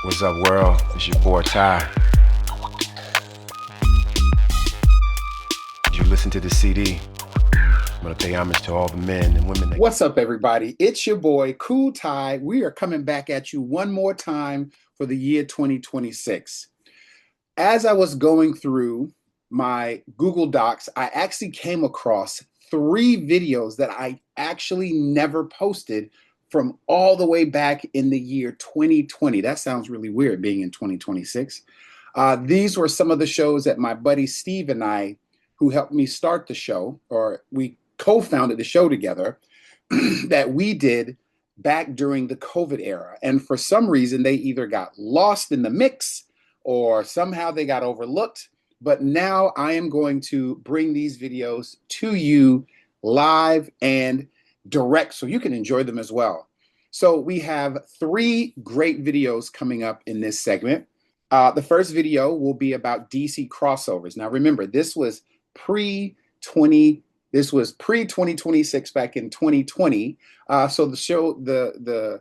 What's up, world? It's your boy Ty. As you listen to the CD, I'm gonna pay homage to all the men and women that. What's up, everybody? It's your boy, Cool Ty. We are coming back at you one more time for the year 2026. As I was going through my Google Docs, I actually came across 3 videos that I actually never posted from all the way back in the year 2020. That sounds really weird being in 2026. These were some of the shows that my buddy Steve and I, who helped me start the show, or we co-founded the show together, that we did back during the COVID era. And for some reason, they either got lost in the mix or somehow they got overlooked. But now I am going to bring these videos to you live and direct so you can enjoy them as well. So we have 3 great videos coming up in this segment. The first video will be about DC crossovers. Now remember, this was pre-2026 back in 2020. So the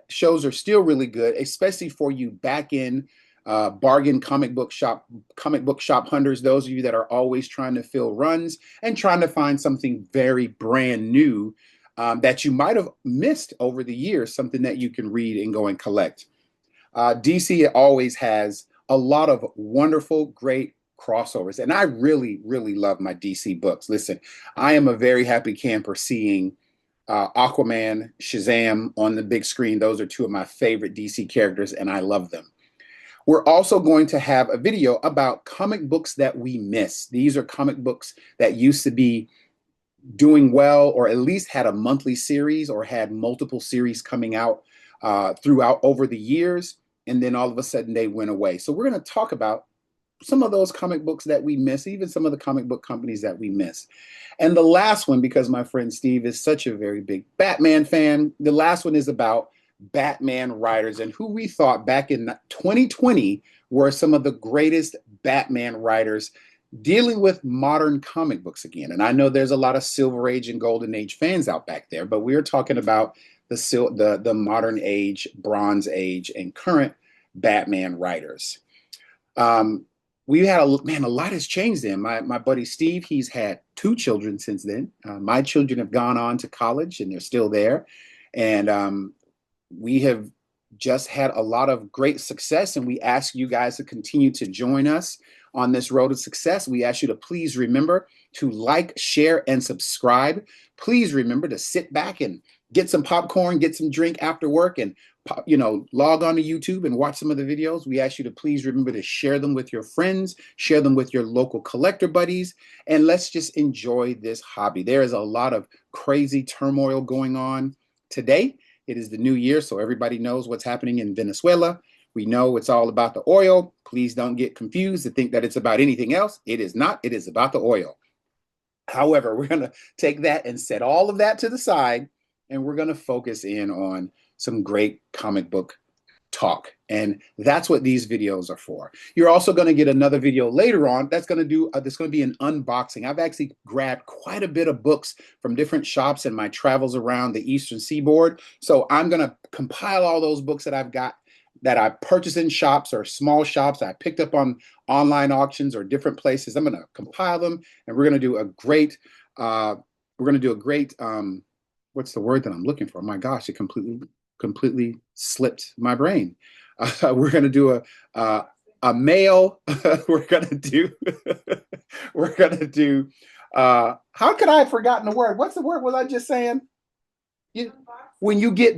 shows are still really good, especially for you back in bargain comic book shop hunters, those of you that are always trying to fill runs and trying to find something very brand new that you might have missed over the years, something that you can read and go and collect. DC always has a lot of wonderful, great crossovers, and I really, really love my DC books. Listen, I am a very happy camper seeing Aquaman, Shazam on the big screen. Those are 2 of my favorite DC characters, and I love them. We're also going to have a video about comic books that we miss. These are comic books that used to be doing well, or at least had a monthly series or had multiple series coming out throughout over the years, and then all of a sudden they went away. So we're going to talk about some of those comic books that we miss, even some of the comic book companies that we miss. And the last one, because my friend Steve is such a very big Batman fan, the last one is about Batman writers and who we thought back in 2020 were some of the greatest Batman writers dealing with modern comic books again. And I know there's a lot of Silver Age and Golden Age fans out back there, but we're talking about the modern age, Bronze Age, and current Batman writers. We had a lot has changed then. My buddy Steve, he's had 2 children since then. My children have gone on to college and they're still there. And we have just had a lot of great success, and we ask you guys to continue to join us on this road to success. We ask you to please remember to like, share, and subscribe. Please remember to sit back and get some popcorn, get some drink after work, and log on to YouTube and watch some of the videos. We ask you to please remember to share them with your friends, share them with your local collector buddies, and let's just enjoy this hobby. There is a lot of crazy turmoil going on today. It is the new year, so everybody knows what's happening in Venezuela. We know it's all about the oil. Please don't get confused and think that it's about anything else. It is not. It is about the oil. However, we're going to take that and set all of that to the side, and we're going to focus in on some great comic book talk. And that's what these videos are for. You're also going to get another video later on that's going to be an unboxing. I've actually grabbed quite a bit of books from different shops in my travels around the Eastern Seaboard. So I'm going to compile all those books that I've got that I purchased in shops or small shops I picked up on online auctions or different places. I'm going to compile them, and we're going to do a great what's the word that I'm looking for? My gosh, it completely slipped my brain. We're going to do a mail. We're going to do how could I have forgotten the word? What's the word was I just saying? When you get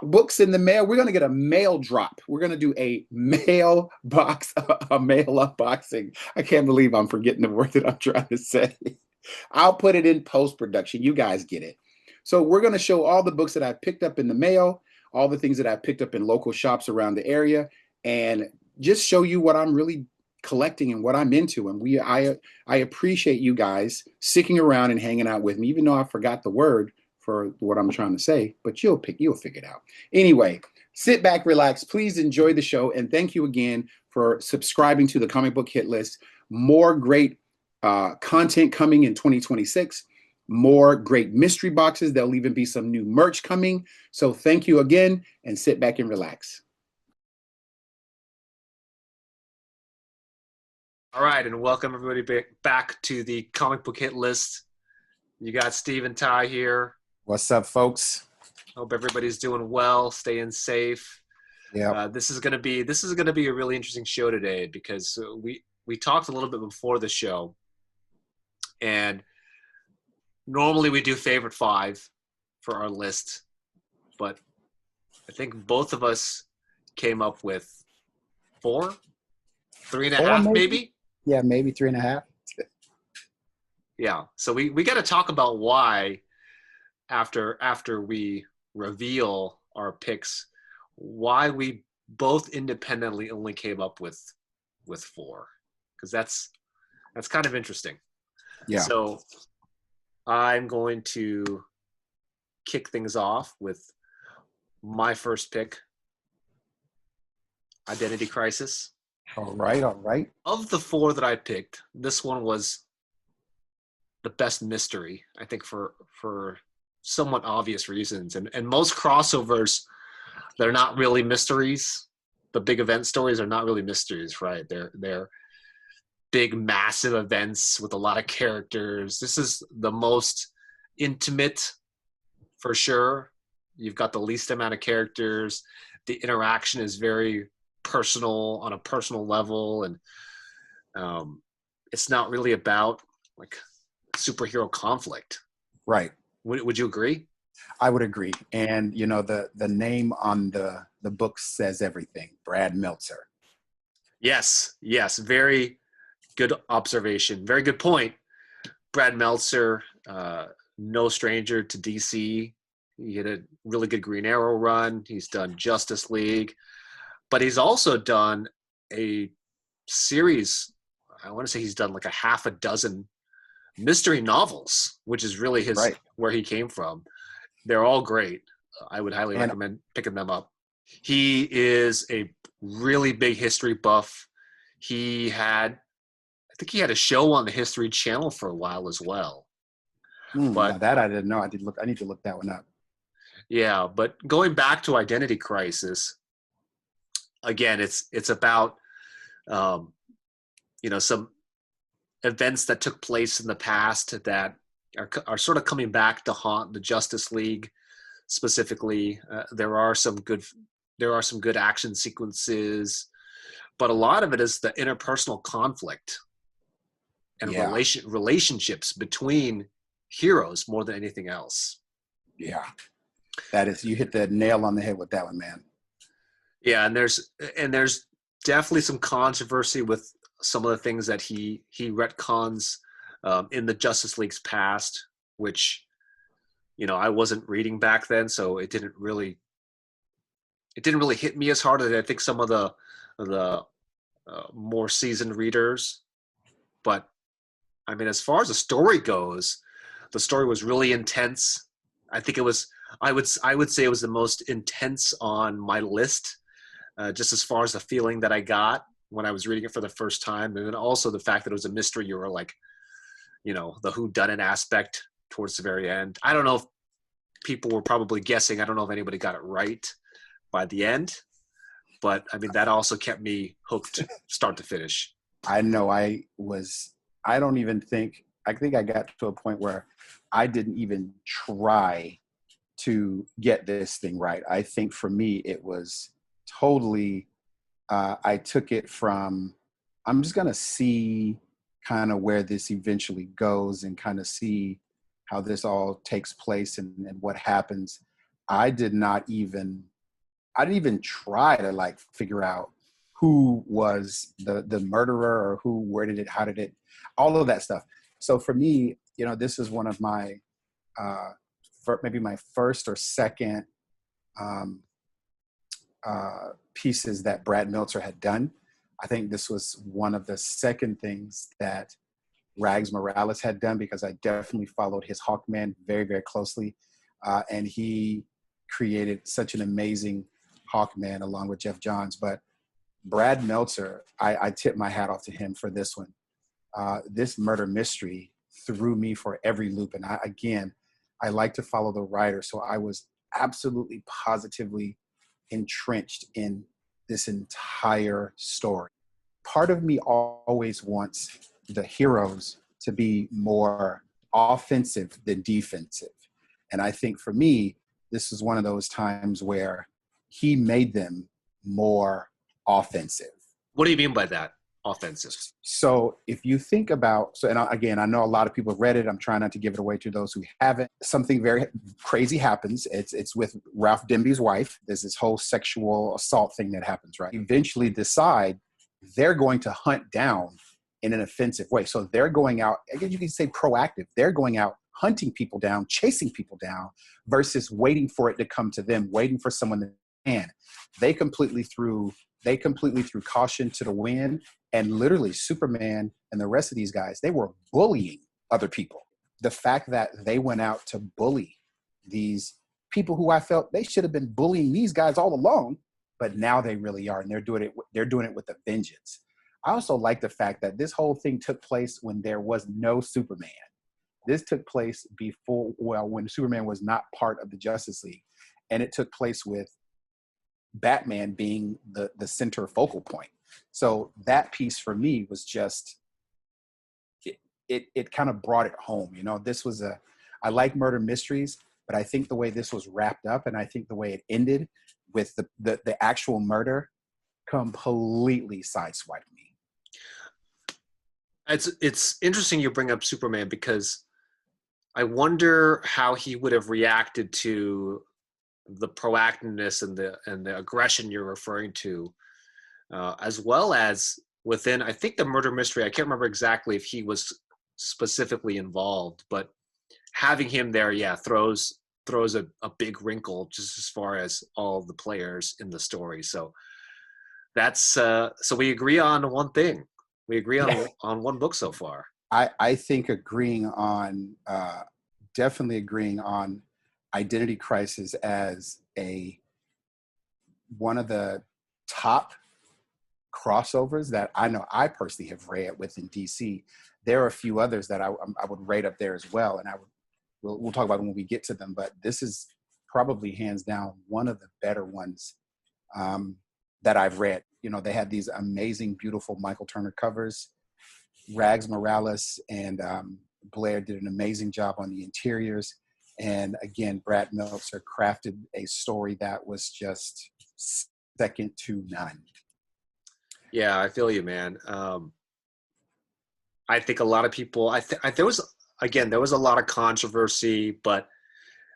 books in the mail, we're going to get a mail drop. We're going to do a mail box, a mail unboxing. I can't believe I'm forgetting the word that I'm trying to say. I'll put it in post-production. You guys get it. So we're going to show all the books that I picked up in the mail, all the things that I picked up in local shops around the area, and just show you what I'm really collecting and what I'm into. And I appreciate you guys sticking around and hanging out with me, even though I forgot the word for what I'm trying to say, but you'll figure it out. Anyway, sit back, relax, please enjoy the show, and thank you again for subscribing to the Comic Book Hit List. More great content coming in 2026. More great mystery boxes. There'll even be some new merch coming. So thank you again, and sit back and relax. All right, and welcome everybody back to the comic book hit list. You got Steve and Ty here. What's up, folks? Hope everybody's doing well, staying safe. Yeah. This is gonna be a really interesting show today because we talked a little bit before the show, and normally we do favorite five for our list, but I think both of us came up with four, three and a half, maybe. Yeah, maybe 3.5. Yeah, so we got to talk about why after we reveal our picks, why we both independently only came up with four, because that's kind of interesting. Yeah. So I'm going to kick things off with my first pick, Identity Crisis. All right. Of the four that I picked, this one was the best mystery, I think, for somewhat obvious reasons. And most crossovers, they're not really mysteries. The big event stories are not really mysteries, right? They're big, massive events with a lot of characters. This is the most intimate, for sure. You've got the least amount of characters. The interaction is very personal on a personal level, and it's not really about like superhero conflict. Right. Would you agree? I would agree. And the name on the book says everything. Brad Meltzer. Yes. Very good observation. Very good point. Brad Meltzer, no stranger to DC. He had a really good Green Arrow run. He's done Justice League, but he's also done a series. I want to say he's done like a half a dozen mystery novels, which is really where he came from. They're all great. I would highly recommend picking them up. He is a really big history buff. I think he had a show on the History Channel for a while as well. But that I didn't know. I need to look that one up. Yeah, but going back to Identity Crisis, again, it's about some events that took place in the past that are sort of coming back to haunt the Justice League specifically. There are some good action sequences, but a lot of it is the interpersonal conflict and relationships between heroes more than anything else. Yeah. You hit the nail on the head with that one, man. Yeah, and there's definitely some controversy with some of the things that he retcons in the Justice League's past, which I wasn't reading back then, so it didn't really hit me as hard as I think some of the more seasoned readers. But I mean, as far as the story goes, the story was really intense. I think it was. I would say it was the most intense on my list, just as far as the feeling that I got when I was reading it for the first time, and then also the fact that it was a mystery. You were like, the whodunit aspect towards the very end. I don't know if people were probably guessing. I don't know if anybody got it right by the end, but I mean that also kept me hooked start to finish. I know. I think I got to a point where I didn't even try to get this thing right. I think for me, it was totally, I took it from, I'm just going to see kind of where this eventually goes and kind of see how this all takes place and what happens. I didn't even try to like figure out who was the murderer or how did it, all of that stuff. So for me, this is one of my, maybe my first or second pieces that Brad Meltzer had done. I think this was one of the second things that Rags Morales had done, because I definitely followed his Hawkman very, very closely. And he created such an amazing Hawkman along with Jeff Johns. But Brad Meltzer, I tip my hat off to him for this one. This murder mystery threw me for every loop. And I like to follow the writer. So I was absolutely positively entrenched in this entire story. part of me always wants the heroes to be more offensive than defensive. And I think for me, this is one of those times where he made them more offensive. What do you mean by that? Offensive. So if you think about, so, and again, I know a lot of people have read it. I'm trying not to give it away to those who haven't. Something very crazy happens. It's with Ralph Denby's wife. There's this whole sexual assault thing that happens, right? Eventually decide they're going to hunt down in an offensive way. So they're going out, again, you can say proactive. They're going out hunting people down, chasing people down, versus waiting for it to come to them, waiting for someone to can. They completely threw caution to the wind, and literally Superman and the rest of these guys, they were bullying other people. The fact that they went out to bully these people who I felt they should have been bullying these guys all along, but now they really are, and they're doing it with a vengeance. I also like the fact that this whole thing took place when there was no Superman. This took place when Superman was not part of the Justice League, and it took place with Batman being the center focal point. So that piece for me was just, it kind of brought it home. You know, I like murder mysteries, but I think the way this was wrapped up, and I think the way it ended with the actual murder, completely sideswiped me. It's interesting you bring up Superman, because I wonder how he would have reacted to the proactiveness and the aggression you're referring to, as well as within, I think, the murder mystery. I can't remember exactly if he was specifically involved, but having him there, throws a big wrinkle just as far as all the players in the story. So that's so we agree on one thing. We agree on one book so far. I think definitely agreeing on Identity Crisis as one of the top crossovers that I know I personally have read within DC. There are a few others that I would rate up there as well, and we'll talk about them when we get to them. But this is probably hands down one of the better ones that I've read. You know, they had these amazing, beautiful Michael Turner covers. Rags Morales and Blair did an amazing job on the interiors. And again, Brad Meltzer crafted a story that was just second to none. Yeah, I feel you, man. I think a lot of people, there was a lot of controversy, but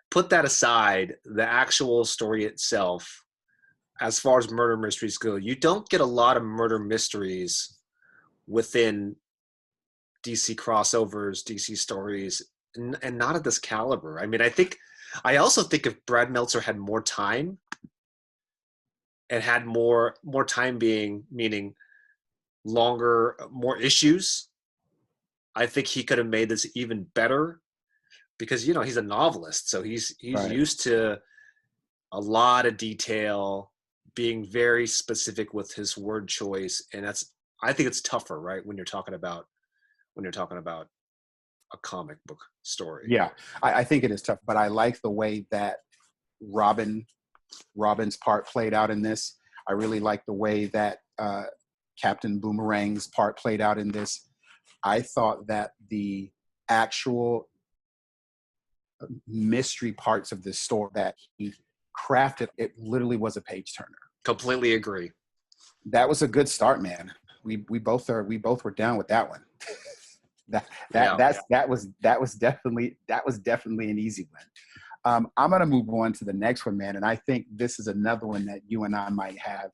put that aside, the actual story itself, as far as murder mysteries go, you don't get a lot of murder mysteries within DC crossovers, DC stories, and not at this caliber. I mean, I also think if Brad Meltzer had more time, and had more time meaning longer, more issues, I think he could have made this even better, because, you know, he's a novelist. So he's right. Used to a lot of detail, being very specific with his word choice. And I think it's tougher, right? When you're talking about a comic book story. Yeah, I think it is tough, but I like the way that Robin's part played out in this. I really like the way that Captain Boomerang's part played out in this. I thought that the actual mystery parts of this story that he crafted, it literally was a page turner. Completely agree. That was a good start, man. We both were down with that one. That was definitely an easy one. I'm gonna move on to the next one, man, and I think this is another one that you and I might have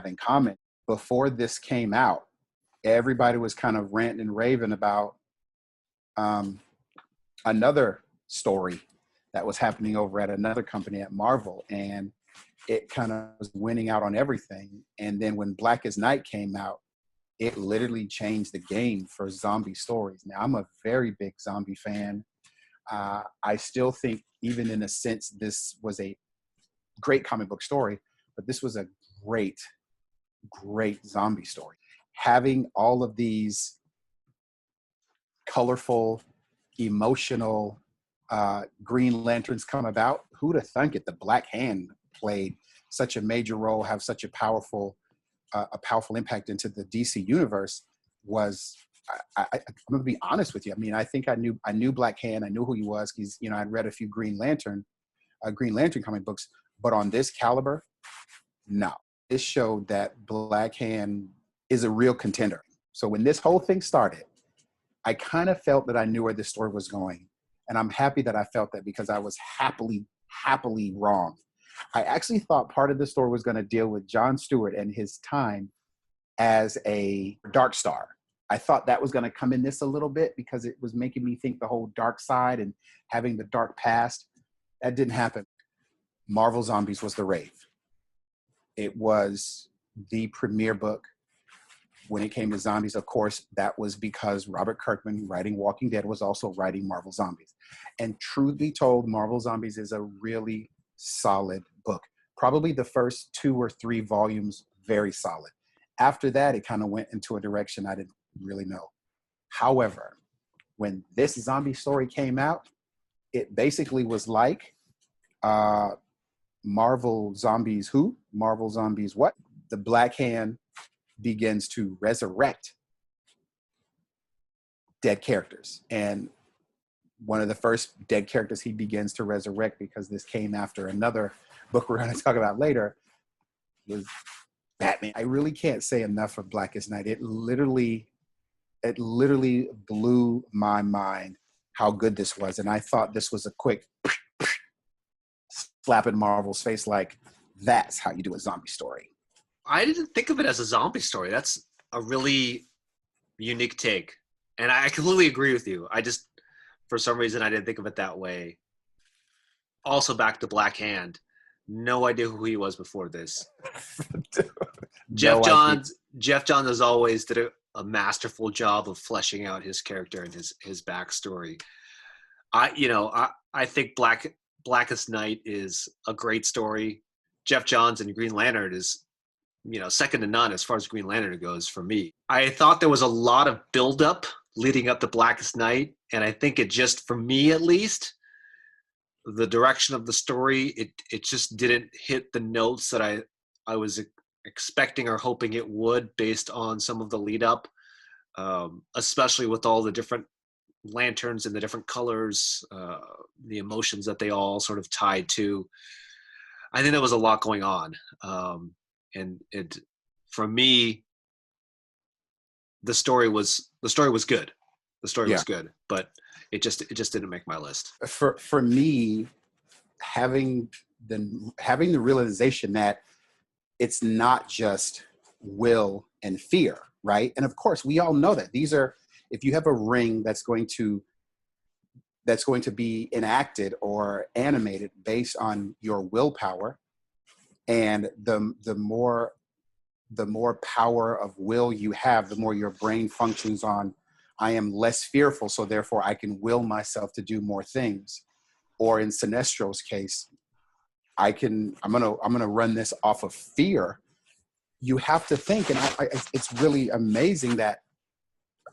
in common. Before this came out, everybody was kind of ranting and raving about another story that was happening over at another company at Marvel, and it kind of was winning out on everything. And then when Blackest Night came out, it literally changed the game for zombie stories. Now, I'm a very big zombie fan. I still think, even in a sense, this was a great comic book story, but this was a great zombie story. Having all of these colorful, emotional Green Lanterns come about, who'd have thunk it? The Black Hand played such a major role, have such a powerful a powerful impact into the DC universe was, I'm going to be honest with you. I mean, I think I knew Black Hand. I knew who he was. He's, you know, I'd read a few Green Lantern comic books, but on this caliber, no. This showed that Black Hand is a real contender. So when this whole thing started, I kind of felt that I knew where this story was going. And I'm happy that I felt that, because I was happily wrong. I actually thought part of the story was going to deal with John Stewart and his time as a Dark Star. I thought that was going to come in this a little bit, because it was making me think the whole dark side and having the dark past. That didn't happen. Marvel Zombies was the rave. It was the premier book when it came to zombies. Of course, that was because Robert Kirkman, writing Walking Dead, was also writing Marvel Zombies. And truth be told, Marvel Zombies is a really solid book. Probably the first 2 or 3 volumes, very solid. After that, it kind of went into a direction I didn't really know. However, when this zombie story came out, it basically was like Marvel Zombies who? Marvel Zombies what? The Black Hand begins to resurrect dead characters. And one of the first dead characters he begins to resurrect, because this came after another book we're going to talk about later, was Batman. I really can't say enough for Blackest Night. It literally blew my mind how good this was. And I thought this was a quick slap in Marvel's face, like, that's how you do a zombie story. I didn't think of it as a zombie story. That's a really unique take. And I completely agree with you. I just, for some reason, I didn't think of it that way. Also, back to Black Hand. No idea who he was before this. Jeff Johns, as always, did a masterful job of fleshing out his character and his backstory. I think Blackest Night is a great story. Jeff Johns and Green Lantern is, second to none as far as Green Lantern goes for me. I thought there was a lot of buildup leading up to Blackest Night, and I think it just, for me at least, the direction of the story, it just didn't hit the notes that I was expecting or hoping it would, based on some of the lead up, especially with all the different lanterns and the different colors, the emotions that they all sort of tied to. I think there was a lot going on. And it, for me, the story was good. The story was good, but it just didn't make my list. For me, having the realization that it's not just will and fear, right? And of course, we all know that these are, if you have a ring that's going to be enacted or animated based on your willpower, and the more power of will you have, the more your brain functions on, I am less fearful, so therefore I can will myself to do more things. Or in Sinestro's case, I'm gonna run this off of fear. You have to think, and it's really amazing that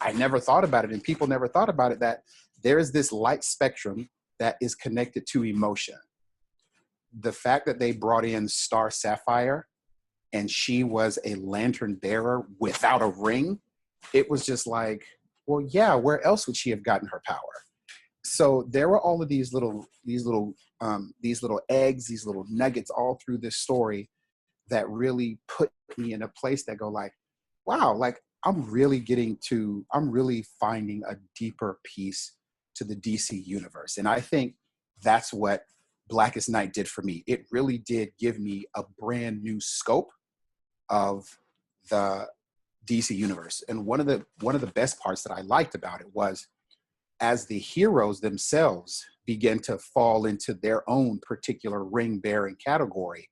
I never thought about it, and people never thought about it, that there is this light spectrum that is connected to emotion. The fact that they brought in Star Sapphire and she was a lantern bearer without a ring, it was just like, well, yeah, where else would she have gotten her power? So there were all of these little eggs, these little nuggets all through this story that really put me in a place that go like, wow, like I'm really finding a deeper piece to the DC universe. And I think that's what Blackest Night did for me. It really did give me a brand new scope of the DC universe. And one of the best parts that I liked about it was, as the heroes themselves began to fall into their own particular ring bearing category,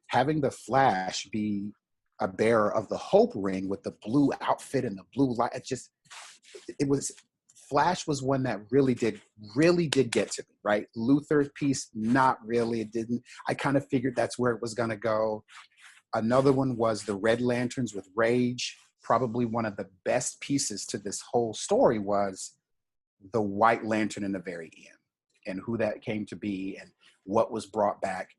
having the Flash be a bearer of the Hope ring with the blue outfit and the blue light, Flash was one that really did get to me, right? Luthor's piece, not really. It didn't. I kind of figured that's where it was going to go. Another one was the Red Lanterns with Rage. Probably one of the best pieces to this whole story was the White Lantern in the very end, and who that came to be and what was brought back.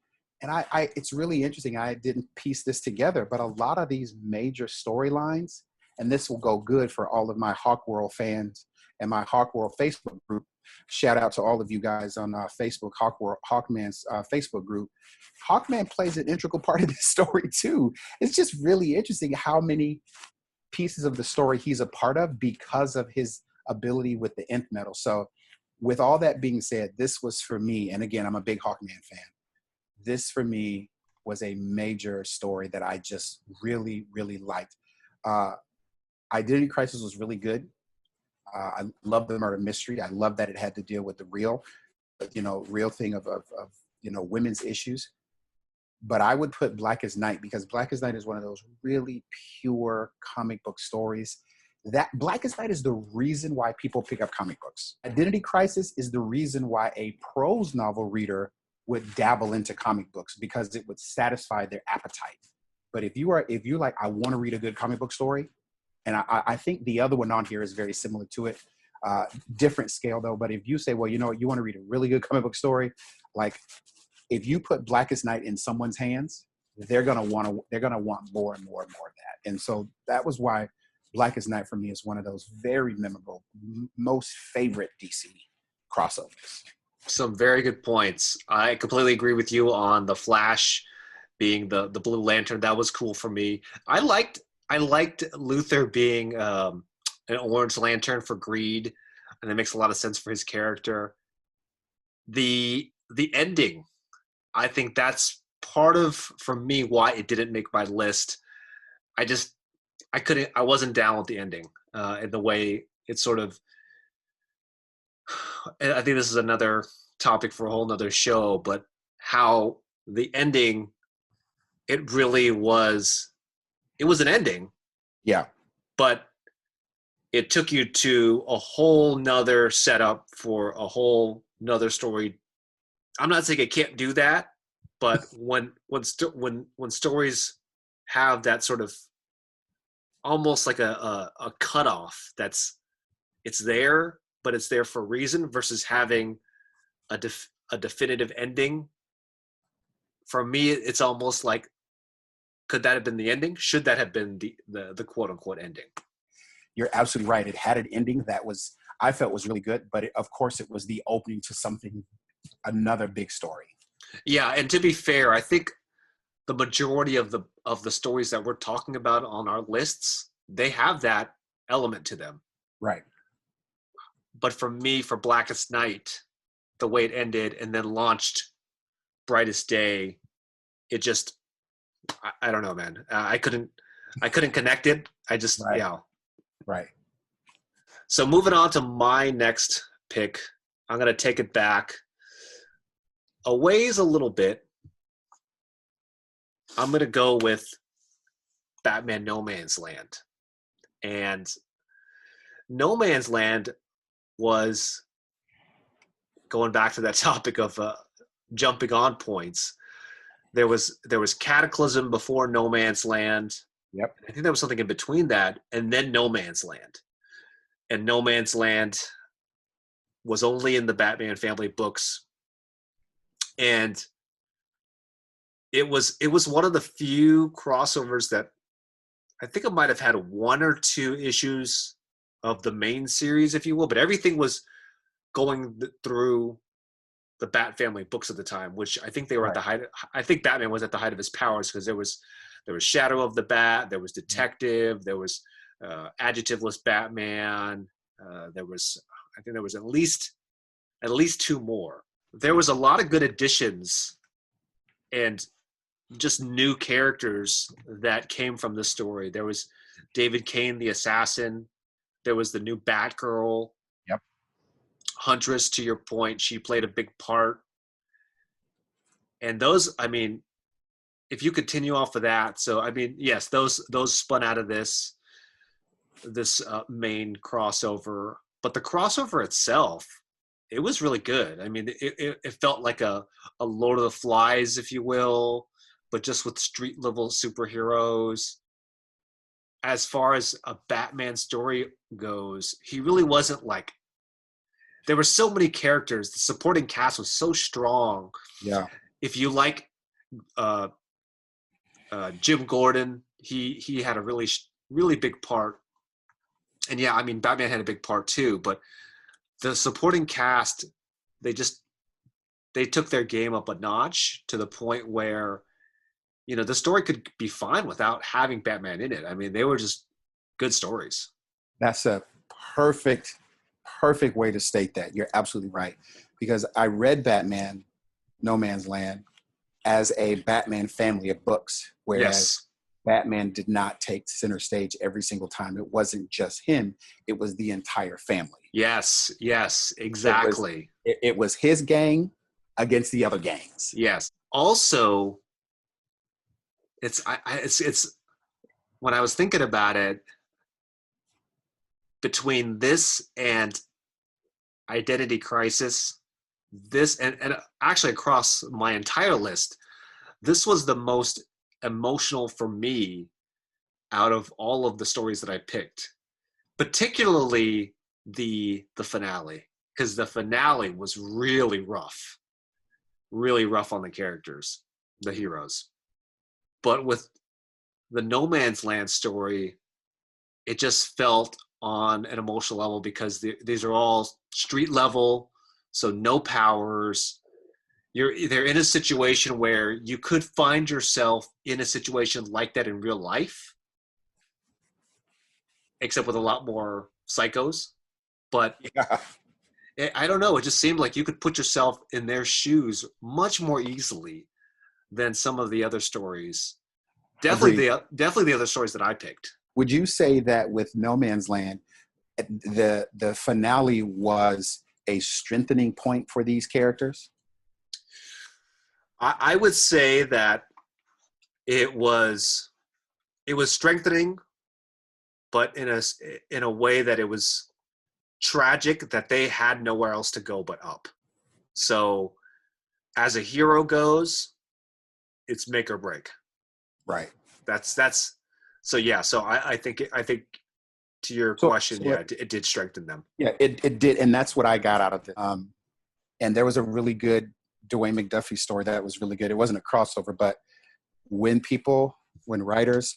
and it's really interesting. I didn't piece this together, but a lot of these major storylines, and this will go good for all of my Hawk World fans and my Hawk World Facebook group. Shout out to all of you guys on Facebook, Hawkman's Facebook group. Hawkman plays an integral part of this story too. It's just really interesting how many pieces of the story he's a part of because of his ability with the nth metal. So with all that being said, this was for me, and again, I'm a big Hawkman fan. This for me was a major story that I just really, really liked. Identity Crisis was really good. I love the murder mystery. I love that it had to deal with the real thing of women's issues. But I would put Blackest Night, because Blackest Night is one of those really pure comic book stories. That Blackest Night is the reason why people pick up comic books. Identity Crisis is the reason why a prose novel reader would dabble into comic books, because it would satisfy their appetite. But if you're like, I want to read a good comic book story, and I think the other one on here is very similar to it, different scale though. But if you say, well, you know what, you want to read a really good comic book story, like if you put Blackest Night in someone's hands, they're gonna want more and more and more of that. And so that was why Blackest Night for me is one of those very memorable, most favorite DC crossovers. Some very good points. I completely agree with you on the Flash being the Blue Lantern. That was cool for me. I liked Luthor being an Orange Lantern for greed, and that makes a lot of sense for his character. The ending, I think that's part of, for me, why it didn't make my list. I wasn't down with the ending in the way it sort of, I think this is another topic for a whole nother show, but how the ending, it really was, it was an ending. Yeah. But it took you to a whole nother setup for a whole nother story. I'm not saying it can't do that, but when stories have that sort of almost like a cutoff, it's there, but it's there for a reason, versus having a definitive ending. For me, it's almost like, could that have been the ending? Should that have been the quote unquote ending? You're absolutely right. It had an ending that I felt was really good, but of course it was the opening to another big story. Yeah, and to be fair, I think the majority of the stories that we're talking about on our lists, they have that element to them. Right. But for me, for Blackest Night, the way it ended and then launched Brightest Day, it just, I don't know, man. I couldn't connect it. I just, right. Yeah. Right. So moving on to my next pick, I'm going to take it back a ways a little bit. I'm going to go with Batman No Man's Land. And No Man's Land was, going back to that topic of jumping on points, there was Cataclysm before No Man's Land. Yep. I think there was something in between that, and then No Man's Land. And No Man's Land was only in the Batman family books. And it was one of the few crossovers that I think it might have had one or two issues of the main series, if you will, but everything was going through the Bat family books at the time, which I think they were at the height. I think Batman was at the height of his powers, because there was Shadow of the Bat, there was Detective, there was Adjectiveless Batman, I think there was at least two more. There was a lot of good additions and just new characters that came from the story. There was David Kane, the assassin. There was the new Batgirl. Yep. Huntress, to your point, she played a big part. And those, I mean, if you continue off of that, so I mean, yes, those spun out of this main crossover, but the crossover itself, it was really good. I mean, it felt like a Lord of the Flies, if you will, but just with street level superheroes. As far as a Batman story goes, he really wasn't like, there were so many characters. The supporting cast was so strong. Yeah. If you like uh, Jim Gordon, he had a really big part. And yeah, I mean, Batman had a big part too, but the supporting cast, they took their game up a notch to the point where, you know, the story could be fine without having Batman in it. I mean, they were just good stories. That's a perfect, perfect way to state that. You're absolutely right. Because I read Batman, No Man's Land, as a Batman family of books, whereas Yes. Batman did not take center stage every single time. It wasn't just him, it was the entire family. Yes, exactly. It was his gang against the other gangs. Yes. Also, it's when I was thinking about it, between this and Identity Crisis, this and actually across my entire list, this was the most emotional for me out of all of the stories that I picked, particularly the finale, because the finale was really rough on the characters, the heroes. But with the No Man's Land story, it just felt on an emotional level because these are all street level, so no powers. They're in a situation where you could find yourself in a situation like that in real life, except with a lot more psychos. But Yeah. I don't know. It just seemed like you could put yourself in their shoes much more easily than some of the other stories. Definitely the other stories that I picked. Would you say that with No Man's Land, the finale was a strengthening point for these characters? I would say that it was strengthening, but in a way that it was tragic that they had nowhere else to go but up. So as a hero goes, it's make or break. Right. That's so yeah. So I think to your question, yeah, it did strengthen them. Yeah, it did, and that's what I got out of it. And there was a really good Dwayne McDuffie story that was really good. It wasn't a crossover, but when writers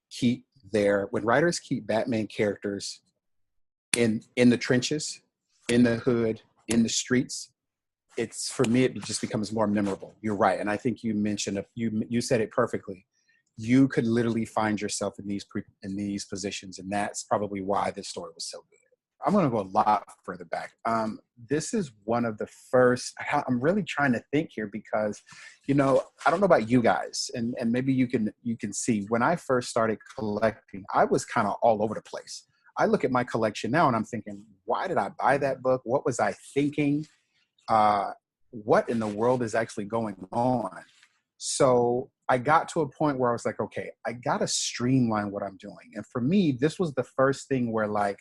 keep Batman characters in the trenches, in the hood, in the streets, it's, for me, it just becomes more memorable. You're right, and I think you mentioned you said it perfectly. You could literally find yourself in these positions, and that's probably why this story was so good. I'm going to go a lot further back. This is one of the first. I'm really trying to think here because, I don't know about you guys, and maybe you can see, when I first started collecting, I was kind of all over the place. I look at my collection now and I'm thinking, why did I buy that book? What was I thinking? What in the world is actually going on? So I got to a point where I was like, okay, I got to streamline what I'm doing. And for me, this was the first thing where, like,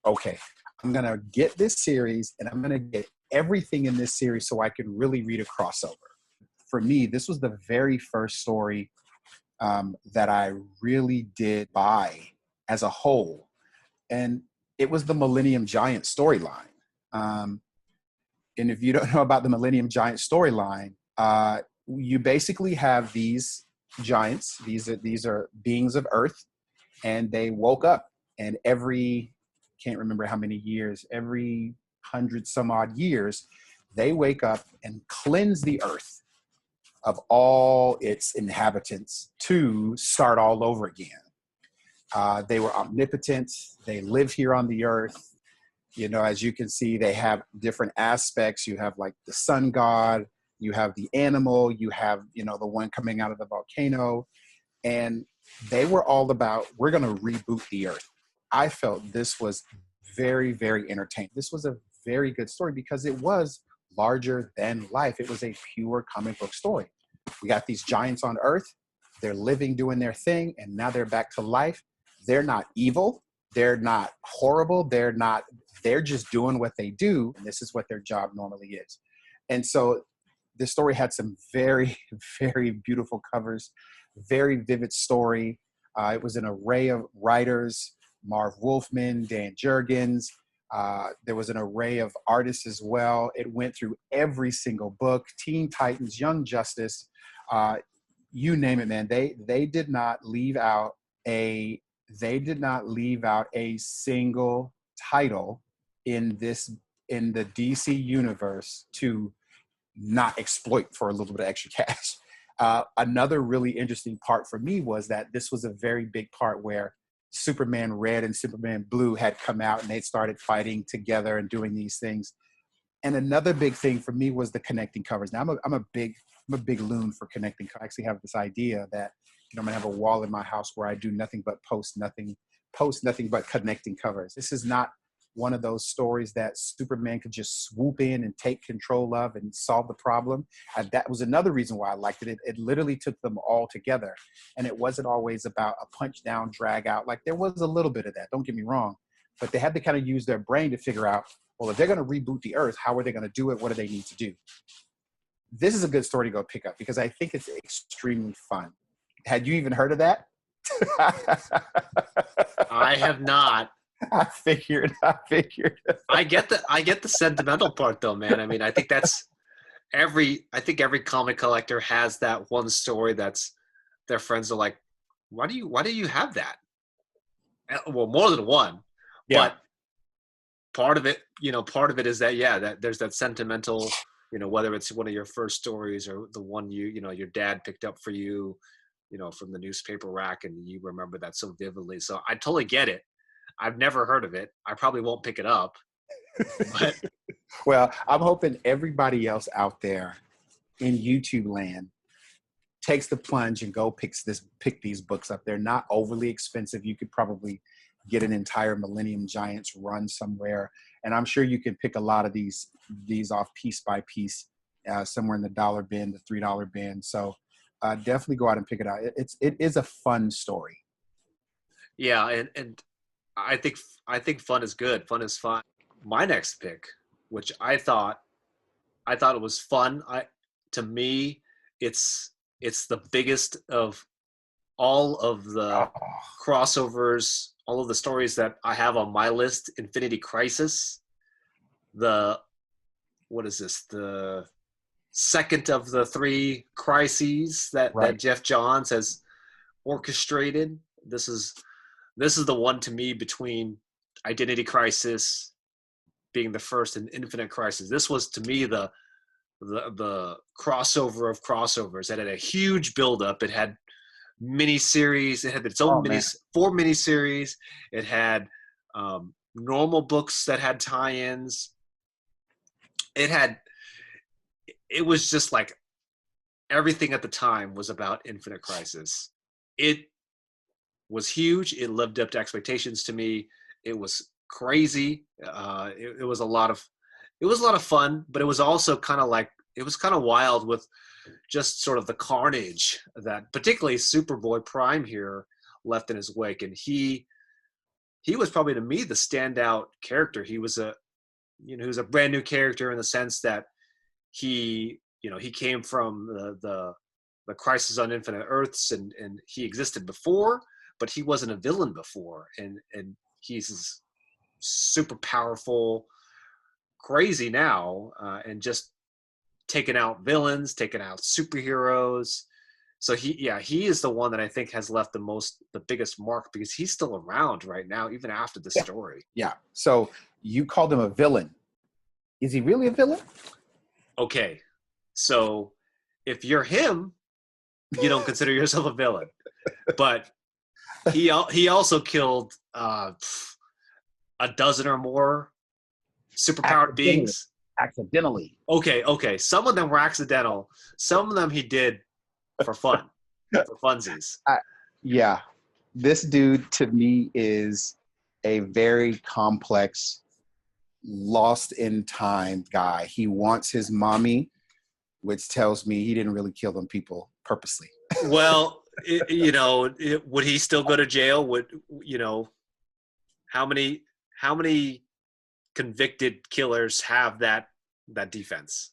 okay, I'm going to get this series and I'm going to get everything in this series so I can really read a crossover. For me, this was the very first story that I really did buy as a whole. And it was the Millennium Giant storyline. And if you don't know about the Millennium Giant storyline, you basically have these giants. These are beings of Earth, and they woke up. And can't remember how many years, every 100 some odd years, they wake up and cleanse the Earth of all its inhabitants to start all over again. They were omnipotent. They live here on the Earth. As you can see, they have different aspects. You have like the sun god, you have the animal, you have, the one coming out of the volcano. And they were all about, we're going to reboot the Earth. I felt this was very, very entertaining. This was a very good story because it was larger than life. It was a pure comic book story. We got these giants on Earth. They're living, doing their thing, and now they're back to life. They're not evil. They're not horrible. They're just doing what they do. And this is what their job normally is. And so this story had some very, very beautiful covers, very vivid story. It was an array of writers, Marv Wolfman, Dan Jurgens. There was an array of artists as well. It went through every single book, Teen Titans, Young Justice. you name it, man. They did not leave out a single title in the DC universe to not exploit for a little bit of extra cash. Another really interesting part for me was that this was a very big part where Superman Red and Superman Blue had come out and they started fighting together and doing these things. And another big thing for me was the connecting covers. Now I'm a big loon for connecting. I actually have this idea that I'm gonna have a wall in my house where I do nothing but post nothing but connecting covers. This is not one of those stories that Superman could just swoop in and take control of and solve the problem. That was another reason why I liked it. It literally took them all together. And it wasn't always about a punch down, drag out. Like there was a little bit of that, don't get me wrong. But they had to kind of use their brain to figure out, well, if they're going to reboot the Earth, how are they going to do it? What do they need to do? This is a good story to go pick up because I think it's extremely fun. Had you even heard of that? I have not. I figured. I get the sentimental part though, man. I mean, I think every comic collector has that one story that's their friends are like, why do you have that? Well, more than one. Yeah. But part of it is that, that there's that sentimental, whether it's one of your first stories or the one your dad picked up for you, from the newspaper rack and you remember that so vividly. So I totally get it. I've never heard of it. I probably won't pick it up. But well, I'm hoping everybody else out there in YouTube land takes the plunge and go pick these books up. They're not overly expensive. You could probably get an entire Millennium Giants run somewhere. And I'm sure you can pick a lot of these off piece by piece, somewhere in the $1 bin, the $3 bin. So definitely go out and pick it out. It is a fun story. Yeah. And I think fun is good. Fun is fun. My next pick, which I thought it was fun. To me, it's the biggest of all of the crossovers, all of the stories that I have on my list. Infinity Crisis. What is this? The second of the 3 crises that Jeff Johns has orchestrated. This is the one to me between Identity Crisis being the first and Infinite Crisis. This was to me the crossover of crossovers. It had a huge buildup. It had miniseries. It had its own 4 miniseries. It had normal books that had tie-ins. It was just like everything at the time was about Infinite Crisis. It was huge. It lived up to expectations to me. It was crazy. It was a lot of fun, but it was also kind of wild with just sort of the carnage that particularly Superboy Prime here left in his wake. And he was probably to me the standout character. He was a brand new character in the sense that he came from the Crisis on Infinite Earths and he existed before, but he wasn't a villain before. And he's super powerful, crazy now, and just taking out villains, taking out superheroes. So he is the one that I think has left the biggest mark because he's still around right now, even after the story. Yeah. So you called him a villain. Is he really a villain? Okay. So if you're him, you don't consider yourself a villain. But he also killed a dozen or more superpowered beings. Accidentally. Okay. Some of them were accidental. Some of them he did for fun, for funsies. Yeah. This dude to me is a very complex, lost in time guy. He wants his mommy, which tells me he didn't really kill them people purposely. Well, would he still go to jail? How many convicted killers have that defense?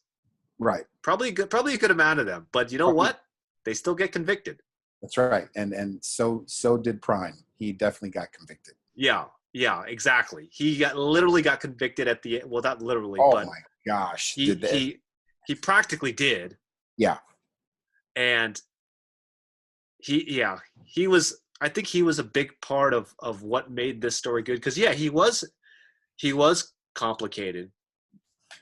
Right. Probably a good amount of them. But you know what? They still get convicted. That's right. And so did Prime. He definitely got convicted. Yeah, exactly. He literally got convicted at the end. Well, not literally, but my gosh. He practically did. Yeah. And he was. I think he was a big part of what made this story good. Because he was complicated,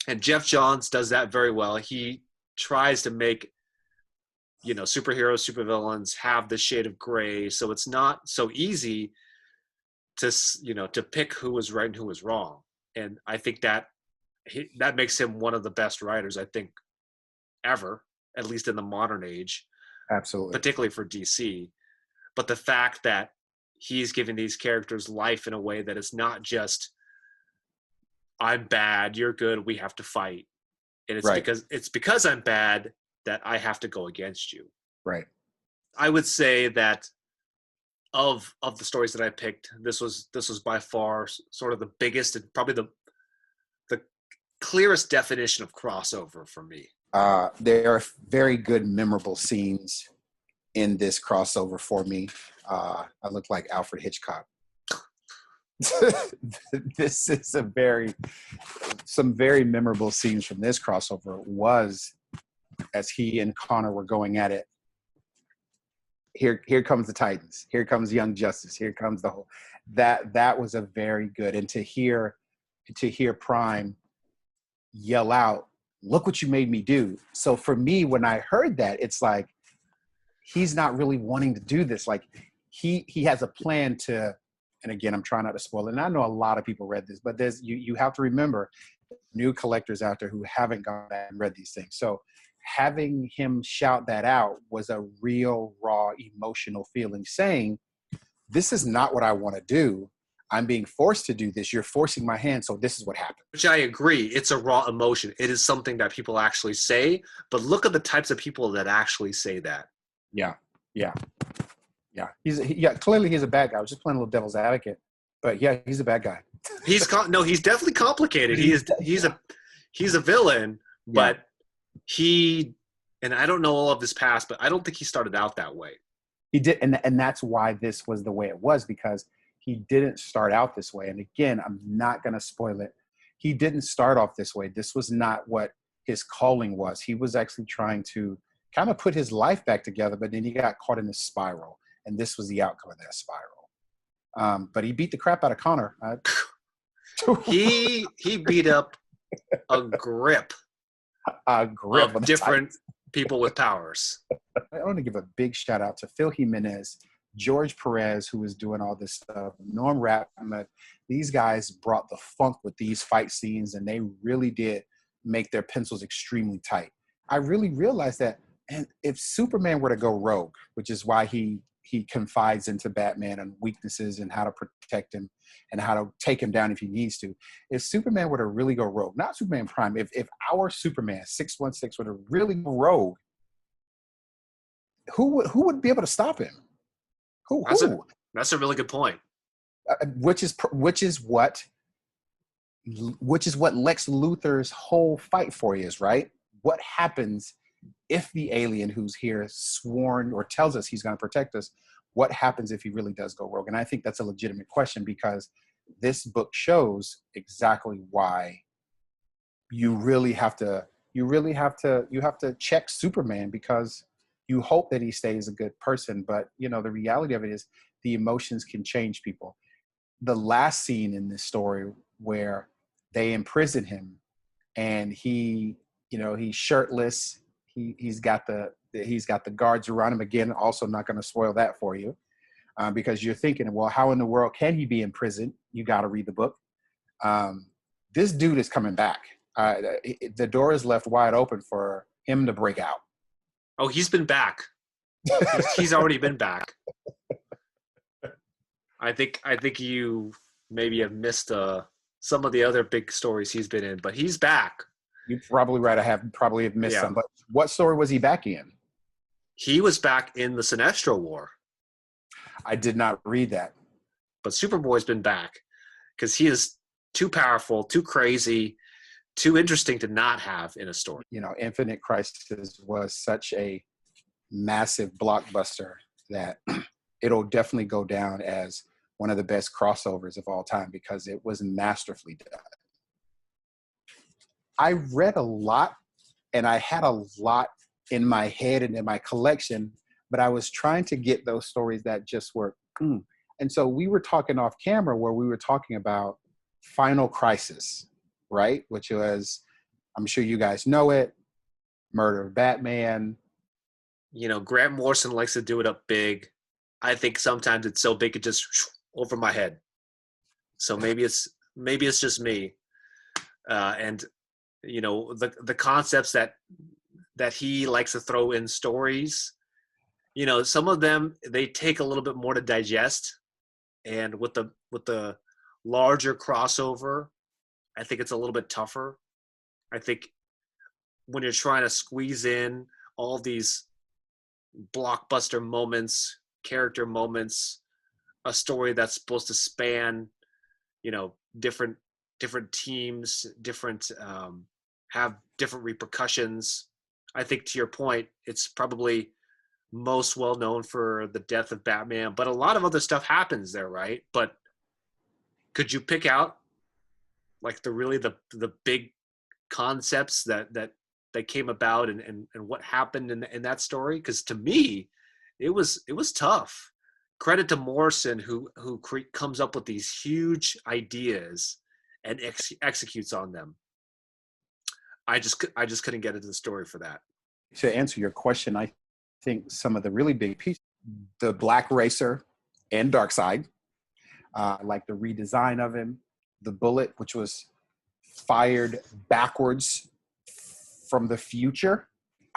and Jeff Johns does that very well. He tries to make superheroes, supervillains have this shade of gray, so it's not so easy to pick who was right and who was wrong. And I think that makes him one of the best writers, I think, ever, at least in the modern age. Absolutely. Particularly for DC. But the fact that he's giving these characters life in a way that it's not just, I'm bad, you're good, we have to fight. And it's because I'm bad that I have to go against you. Right. I would say that of the stories that I picked, this was by far sort of the biggest and probably the clearest definition of crossover for me. There are very good, memorable scenes in this crossover for me. I look like Alfred Hitchcock. This is some very memorable scenes from this crossover was as he and Connor were going at it. Here comes the Titans. Here comes Young Justice. Here comes the whole. That was a very good. And to hear Prime yell out, "Look what you made me do!" So for me, when I heard that, it's like he's not really wanting to do this. Like he has a plan to. And again, I'm trying not to spoil it. And I know a lot of people read this, but there's you have to remember new collectors out there who haven't gone back and read these things. So having him shout that out was a real, raw, emotional feeling, saying, "This is not what I want to do. I'm being forced to do this. You're forcing my hand, so this is what happened." Which I agree. It's a raw emotion. It is something that people actually say, but look at the types of people that actually say that. Yeah. Clearly he's a bad guy. I was just playing a little devil's advocate, but yeah, he's a bad guy. He's definitely complicated. He's a villain, but and I don't know all of his past, but I don't think he started out that way. He did, and that's why this was the way it was, because he didn't start out this way. And again, I'm not going to spoil it. He didn't start off this way. This was not what his calling was. He was actually trying to kind of put his life back together, but then he got caught in this spiral. And this was the outcome of that spiral. But he beat the crap out of Connor. He beat up a grip of different people with powers. I want to give a big shout out to Phil Jimenez, George Perez, who was doing all this stuff, Norm Ratman. These guys brought the funk with these fight scenes, and they really did make their pencils extremely tight. I really realized that, and if Superman were to go rogue, which is why he confides into Batman and weaknesses and how to protect him and how to take him down if he needs to. If Superman were to really go rogue, not Superman Prime, if our Superman 616 were to really go rogue, who would be able to stop him? Who? That's a really good point. Which is what Lex Luthor's whole fight for is, right? What happens if the alien who's here sworn or tells us he's going to protect us, what happens if he really does go rogue? And I think that's a legitimate question, because this book shows exactly why you have to check Superman, because you hope that he stays a good person. But, the reality of it is the emotions can change people. The last scene in this story where they imprison him and he's shirtless, he's got the guards around him. Again, also not going to spoil that for you, because you're thinking, well, how in the world can he be in prison? You got to read the book. This dude is coming back. The door is left wide open for him to break out. Oh, he's been back. He's already been back. I think you maybe have missed some of the other big stories he's been in, but he's back. You're probably right. I probably have missed some. But what story was he back in? He was back in the Sinestro War. I did not read that. But Superboy's been back because he is too powerful, too crazy, too interesting to not have in a story. Infinite Crisis was such a massive blockbuster that it'll definitely go down as one of the best crossovers of all time, because it was masterfully done. I read a lot, and I had a lot in my head and in my collection, but I was trying to get those stories that just were, And so we were talking off camera where we were talking about Final Crisis, right? Which was, I'm sure you guys know it, Murder of Batman. Grant Morrison likes to do it up big. I think sometimes it's so big it just over my head. So maybe it's just me. And the concepts that he likes to throw in stories, some of them they take a little bit more to digest, and with the larger crossover, I think it's a little bit tougher. I think when you're trying to squeeze in all these blockbuster moments, character moments, a story that's supposed to span, different teams, different have different repercussions. I think to your point, it's probably most well known for the death of Batman, but a lot of other stuff happens there, right? But could you pick out like the big concepts that came about and what happened in that story? Because to me, it was tough. Credit to Morrison who comes up with these huge ideas and executes on them. I just couldn't get into the story for that. To answer your question, I think some of the really big pieces, the Black Racer and Darkseid, like the redesign of him, the bullet, which was fired backwards from the future.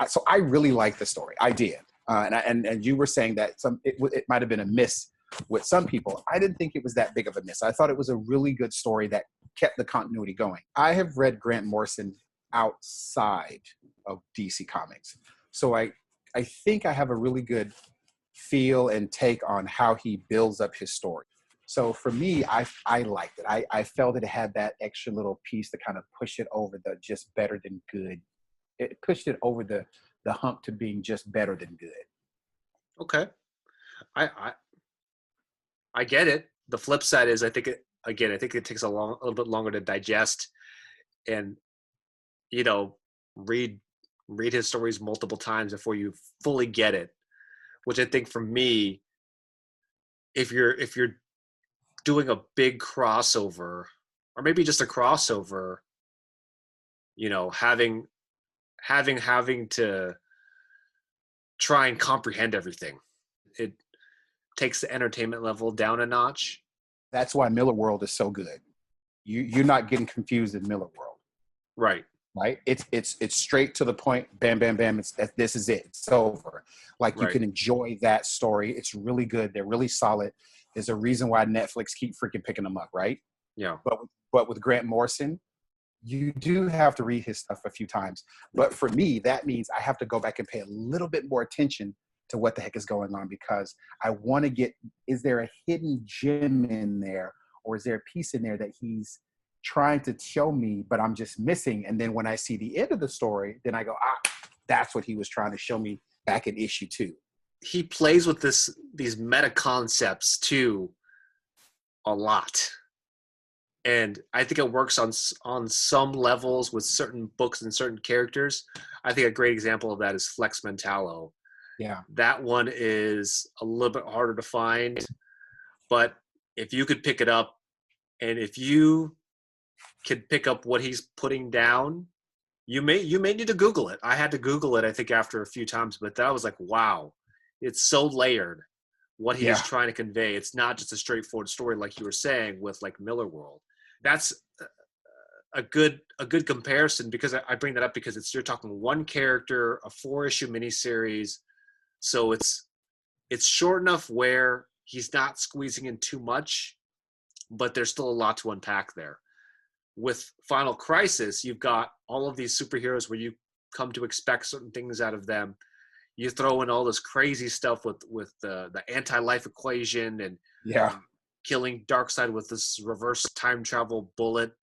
So I really like the story. I did. And you were saying that it might have been a miss with some people. I didn't think it was that big of a miss. I thought it was a really good story that kept the continuity going. I have read Grant Morrison outside of DC Comics. So I think I have a really good feel and take on how he builds up his story. So for me, I liked it. I felt it had that extra little piece to kind of push it over the just better than good. It pushed it over the hump to being just better than good. Okay. I get it. The flip side is I think it takes a little bit longer to digest and, read his stories multiple times before you fully get it, which I think for me, if you're doing a big crossover or maybe just a crossover, having to try and comprehend everything, it takes the entertainment level down a notch. That's why Miller World is so good. You're not getting confused in Miller World. Right. It's straight to the point. Bam, bam, bam. This is it. It's over. Like you can enjoy that story. It's really good. They're really solid. There's a reason why Netflix keep freaking picking them up, right? Yeah. But with Grant Morrison, you do have to read his stuff a few times. But for me, that means I have to go back and pay a little bit more attention to what the heck is going on, because I want to get, is there a hidden gem in there, or is there a piece in there that he's trying to show me, but I'm just missing? And then when I see the end of the story, then I go, that's what he was trying to show me back in issue 2. He plays with these meta concepts too a lot. And I think it works on some levels with certain books and certain characters. I think a great example of that is Flex Mentallo. Yeah. That one is a little bit harder to find, but if you could pick it up, and if you can pick up what he's putting down, you may need to Google it. I had to Google it, I think, after a few times, but that was like, wow, it's so layered what he is trying to convey. It's not just a straightforward story like you were saying with like Miller World. That's a good comparison, because I bring that up because you're talking one character, a 4-issue miniseries. So it's short enough where he's not squeezing in too much, but there's still a lot to unpack there. With Final Crisis, you've got all of these superheroes where you come to expect certain things out of them. You throw in all this crazy stuff with the anti-life equation and killing Darkseid with this reverse time travel bullet.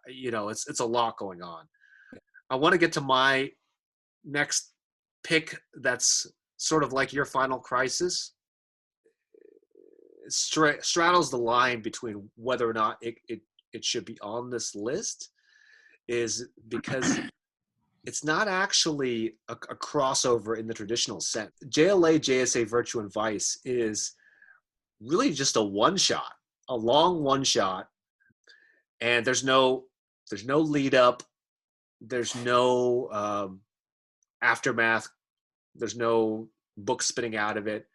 It's a lot going on. I want to get to my next pick that's sort of like your Final Crisis. It straddles the line between whether or not it should be on this list, is because it's not actually a crossover in the traditional sense. JLA, JSA, Virtue, and Vice is really just a one-shot, a long one-shot, and there's no lead up, there's no aftermath, there's no book spinning out of it.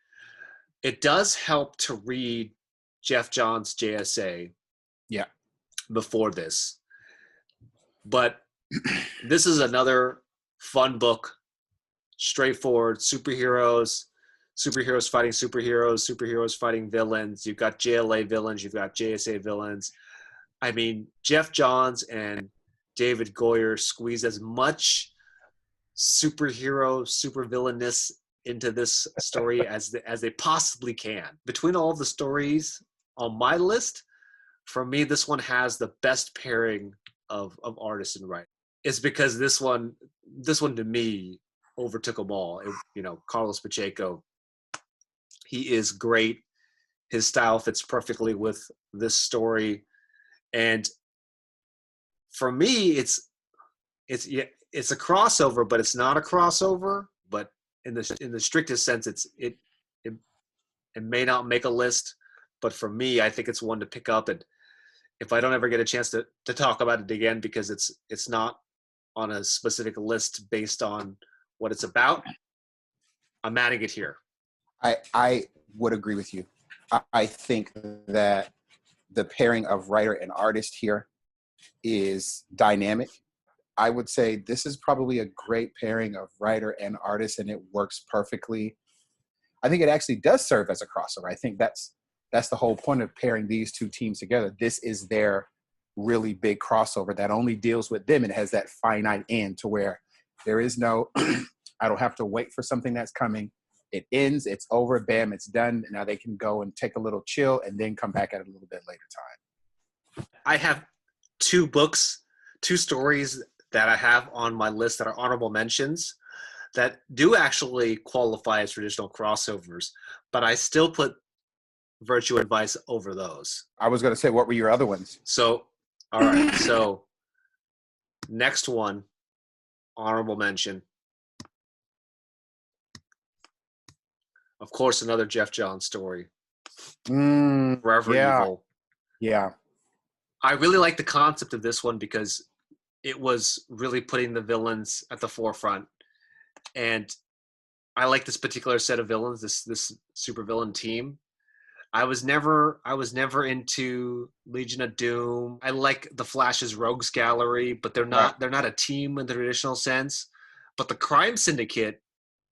It does help to read Jeff Johns' JSA before this, but this is another fun book, straightforward, superheroes fighting superheroes fighting villains. You've got JLA villains, you've got JSA villains. I mean, Jeff Johns and David Goyer squeeze as much superhero, supervillainess into this story as they possibly can. Between all of the stories on my list, for me, this one has the best pairing of artists and writing. It's because this one to me overtook them all. Carlos Pacheco, he is great. His style fits perfectly with this story, and for me, it's a crossover, but it's not a crossover. But in the strictest sense, it may not make a list, but for me, I think it's one to pick up. And if I don't ever get a chance to talk about it again, because it's not on a specific list based on what it's about, I'm adding it here. I would agree with you. I think that the pairing of writer and artist here is dynamic. I would say this is probably a great pairing of writer and artist, and it works perfectly. I think it actually does serve as a crossover. I think that's the whole point of pairing these two teams together. This is their really big crossover that only deals with them and has that finite end to where there is no, I don't have to wait for something that's coming. It ends, it's over, bam, it's done. Now they can go and take a little chill and then come back at it a little bit later time. I have two stories that I have on my list that are honorable mentions that do actually qualify as traditional crossovers, but I still put Virtue and Vice over those. I was going to say, what were your other ones? So, all right. So next one, honorable mention. Of course, another Jeff Johns story. Forever Evil. Yeah. I really like the concept of this one because it was really putting the villains at the forefront. And I like this particular set of villains, this supervillain team. I was never into Legion of Doom. I like the Flash's Rogues Gallery, but they're not a team in the traditional sense. But the Crime Syndicate,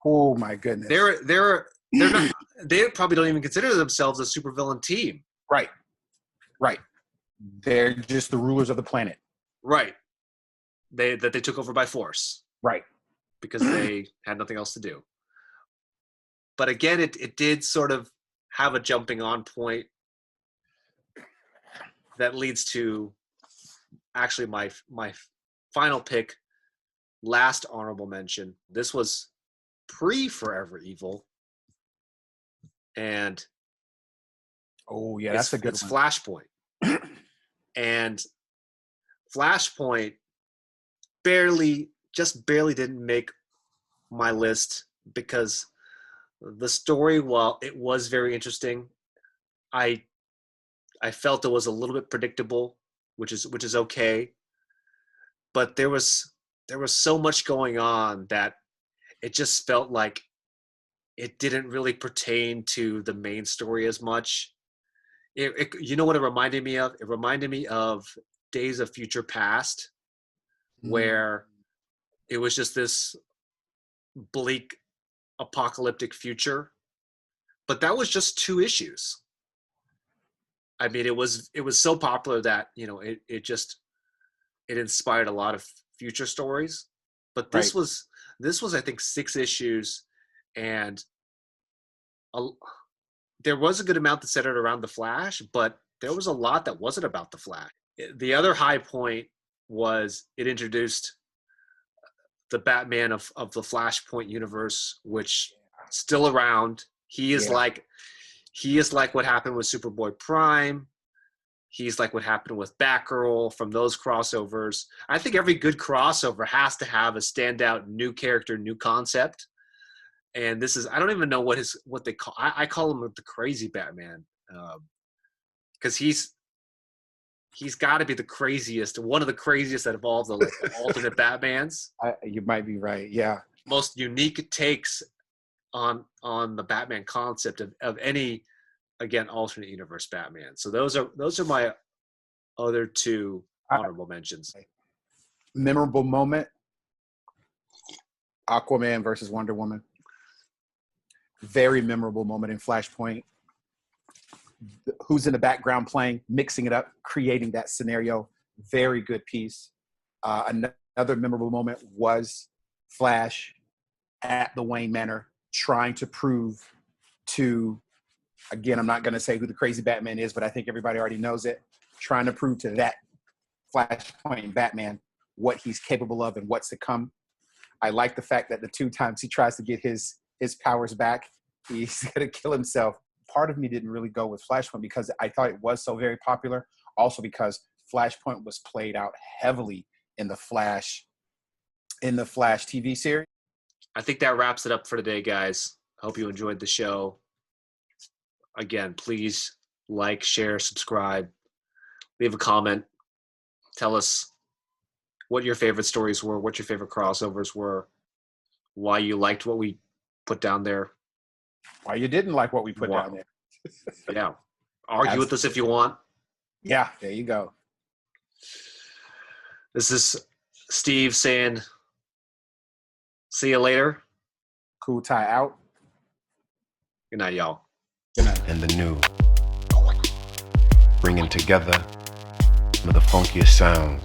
oh my goodness, they're not. They probably don't even consider themselves a supervillain team. Right. They're just the rulers of the planet. Right. They took over by force. Right. Because they had nothing else to do. But again, it did sort of have a jumping on point that leads to actually my final pick, last honorable mention. This was pre-Forever Evil. And oh yeah, that's a good one. It's Flashpoint. And Flashpoint just barely didn't make my list because the story, while it was very interesting, I felt it was a little bit predictable, which is okay. But there was so much going on that it just felt like it didn't really pertain to the main story as much. You know what it reminded me of? It reminded me of Days of Future Past, where it was just this bleak apocalyptic future, but that was just 2 issues. I mean, it was so popular that it inspired a lot of future stories, but this was I think 6 issues, and there was a good amount that centered around the Flash, but there was a lot that wasn't about the Flash. The other high point was it introduced the Batman of the Flashpoint universe, which still around. He is like what happened with Superboy Prime. he's like what happened with Batgirl from those crossovers. I think every good crossover has to have a standout new character, new concept. And this is, I don't even know what they call, I call him the crazy Batman. Because he's got to be the craziest, one of the craziest out of all the alternate Batmans. You might be right. Yeah. Most unique takes on the Batman concept of any, again, alternate universe Batman. So those are my other two honorable mentions. Memorable moment: Aquaman versus Wonder Woman. Very memorable moment in Flashpoint. Who's in the background playing, mixing it up, creating that scenario. Very good piece. Another memorable moment was Flash at the Wayne Manor trying to prove to, again, I'm not going to say who the crazy Batman is, but I think everybody already knows it, trying to prove to that Flashpoint Batman what he's capable of and what's to come. I like the fact that the 2 times he tries to get his powers back, he's going to kill himself. Part of me didn't really go with Flashpoint because I thought it was so very popular. Also because Flashpoint was played out heavily in the Flash TV series. I think that wraps it up for today, guys. Hope you enjoyed the show. Again, please like, share, subscribe, leave a comment. Tell us what your favorite stories were, what your favorite crossovers were, why you liked what we put down there. Why you didn't like what we put down there. Yeah. Argue with us if you want. Yeah, there you go. This is Steve saying, see you later. Cool Tie out. Good night, y'all. Good night. And the new. Bringing together some of the funkiest sounds